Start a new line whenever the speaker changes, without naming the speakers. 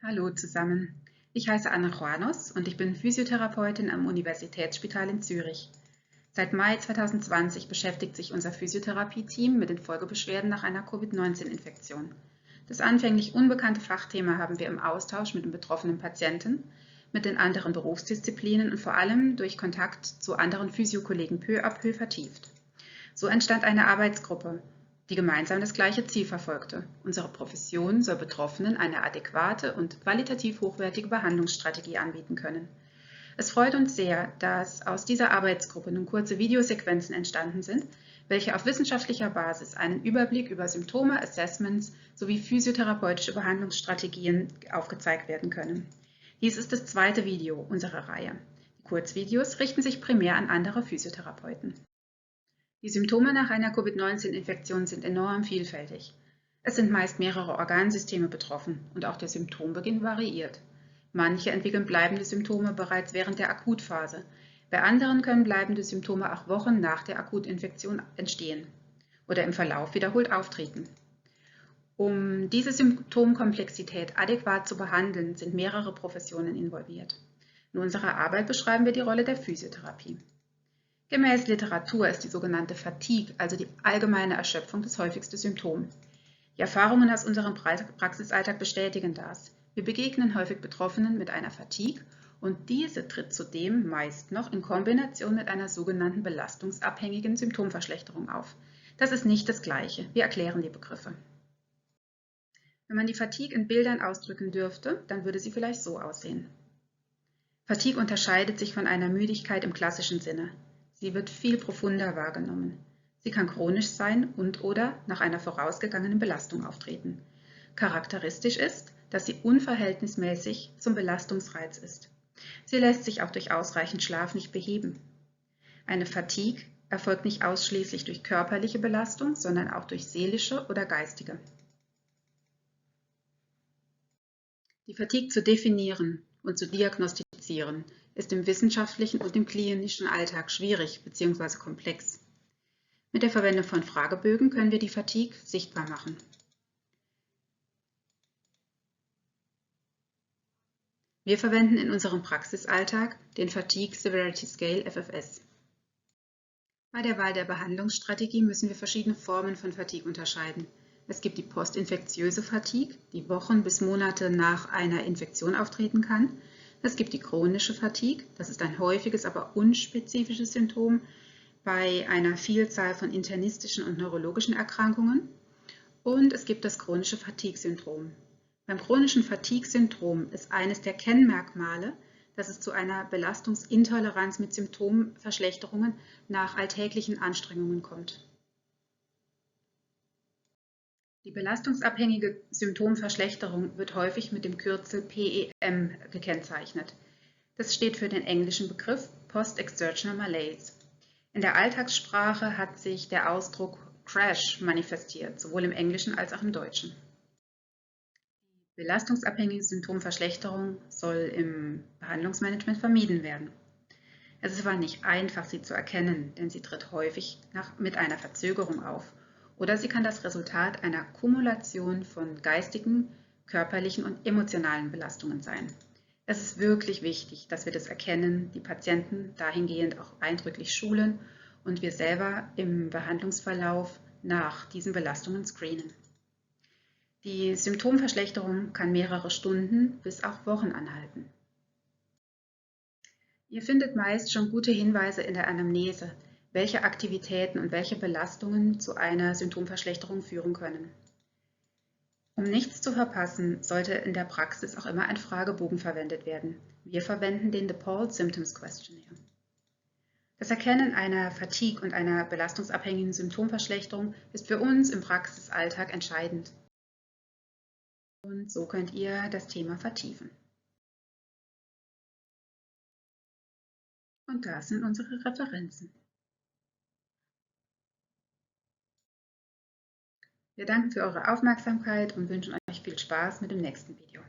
Hallo zusammen, ich heiße Anna Juanos und ich bin Physiotherapeutin am Universitätsspital in Zürich. Seit Mai 2020 beschäftigt sich unser Physiotherapie-Team mit den Folgebeschwerden nach einer Covid-19-Infektion. Das anfänglich unbekannte Fachthema haben wir im Austausch mit den betroffenen Patienten, mit den anderen Berufsdisziplinen und vor allem durch Kontakt zu anderen Physiokollegen peu à peu vertieft. So entstand eine Arbeitsgruppe, die gemeinsam das gleiche Ziel verfolgte. Unsere Profession soll Betroffenen eine adäquate und qualitativ hochwertige Behandlungsstrategie anbieten können. Es freut uns sehr, dass aus dieser Arbeitsgruppe nun kurze Videosequenzen entstanden sind, welche auf wissenschaftlicher Basis einen Überblick über Symptome, Assessments sowie physiotherapeutische Behandlungsstrategien aufgezeigt werden können. Dies ist das zweite Video unserer Reihe. Die Kurzvideos richten sich primär an andere Physiotherapeuten. Die Symptome nach einer Covid-19-Infektion sind enorm vielfältig. Es sind meist mehrere Organsysteme betroffen und auch der Symptombeginn variiert. Manche entwickeln bleibende Symptome bereits während der Akutphase. Bei anderen können bleibende Symptome auch Wochen nach der Akutinfektion entstehen oder im Verlauf wiederholt auftreten. Um diese Symptomkomplexität adäquat zu behandeln, sind mehrere Professionen involviert. In unserer Arbeit beschreiben wir die Rolle der Physiotherapie. Gemäß Literatur ist die sogenannte Fatigue, also die allgemeine Erschöpfung, das häufigste Symptom. Die Erfahrungen aus unserem Praxisalltag bestätigen das. Wir begegnen häufig Betroffenen mit einer Fatigue und diese tritt zudem meist noch in Kombination mit einer sogenannten belastungsabhängigen Symptomverschlechterung auf. Das ist nicht das Gleiche. Wir erklären die Begriffe. Wenn man die Fatigue in Bildern ausdrücken dürfte, dann würde sie vielleicht so aussehen. Fatigue unterscheidet sich von einer Müdigkeit im klassischen Sinne. Sie wird viel profunder wahrgenommen. Sie kann chronisch sein und/oder nach einer vorausgegangenen Belastung auftreten. Charakteristisch ist, dass sie unverhältnismäßig zum Belastungsreiz ist. Sie lässt sich auch durch ausreichend Schlaf nicht beheben. Eine Fatigue erfolgt nicht ausschließlich durch körperliche Belastung, sondern auch durch seelische oder geistige. Die Fatigue zu definieren und zu diagnostizieren ist im wissenschaftlichen und im klinischen Alltag schwierig bzw. komplex. Mit der Verwendung von Fragebögen können wir die Fatigue sichtbar machen. Wir verwenden in unserem Praxisalltag den Fatigue Severity Scale FFS. Bei der Wahl der Behandlungsstrategie müssen wir verschiedene Formen von Fatigue unterscheiden. Es gibt die postinfektiöse Fatigue, die Wochen bis Monate nach einer Infektion auftreten kann. Es gibt die chronische Fatigue, das ist ein häufiges, aber unspezifisches Symptom bei einer Vielzahl von internistischen und neurologischen Erkrankungen. Und es gibt das chronische Fatigue-Syndrom. Beim chronischen Fatigue-Syndrom ist eines der Kennmerkmale, dass es zu einer Belastungsintoleranz mit Symptomverschlechterungen nach alltäglichen Anstrengungen kommt. Die belastungsabhängige Symptomverschlechterung wird häufig mit dem Kürzel PEM gekennzeichnet. Das steht für den englischen Begriff Post-Exertional Malaise. In der Alltagssprache hat sich der Ausdruck Crash manifestiert, sowohl im Englischen als auch im Deutschen. Die belastungsabhängige Symptomverschlechterung soll im Behandlungsmanagement vermieden werden. Es ist aber nicht einfach, sie zu erkennen, denn sie tritt häufig mit einer Verzögerung auf. Oder sie kann das Resultat einer Kumulation von geistigen, körperlichen und emotionalen Belastungen sein. Es ist wirklich wichtig, dass wir das erkennen, die Patienten dahingehend auch eindrücklich schulen und wir selber im Behandlungsverlauf nach diesen Belastungen screenen. Die Symptomverschlechterung kann mehrere Stunden bis auch Wochen anhalten. Ihr findet meist schon gute Hinweise in der Anamnese, welche Aktivitäten und welche Belastungen zu einer Symptomverschlechterung führen können. Um nichts zu verpassen, sollte in der Praxis auch immer ein Fragebogen verwendet werden. Wir verwenden den Depaul Symptoms Questionnaire. Das Erkennen einer Fatigue und einer belastungsabhängigen Symptomverschlechterung ist für uns im Praxisalltag entscheidend. Und so könnt ihr das Thema vertiefen. Und das sind unsere Referenzen. Wir danken für eure Aufmerksamkeit und wünschen euch viel Spaß mit dem nächsten Video.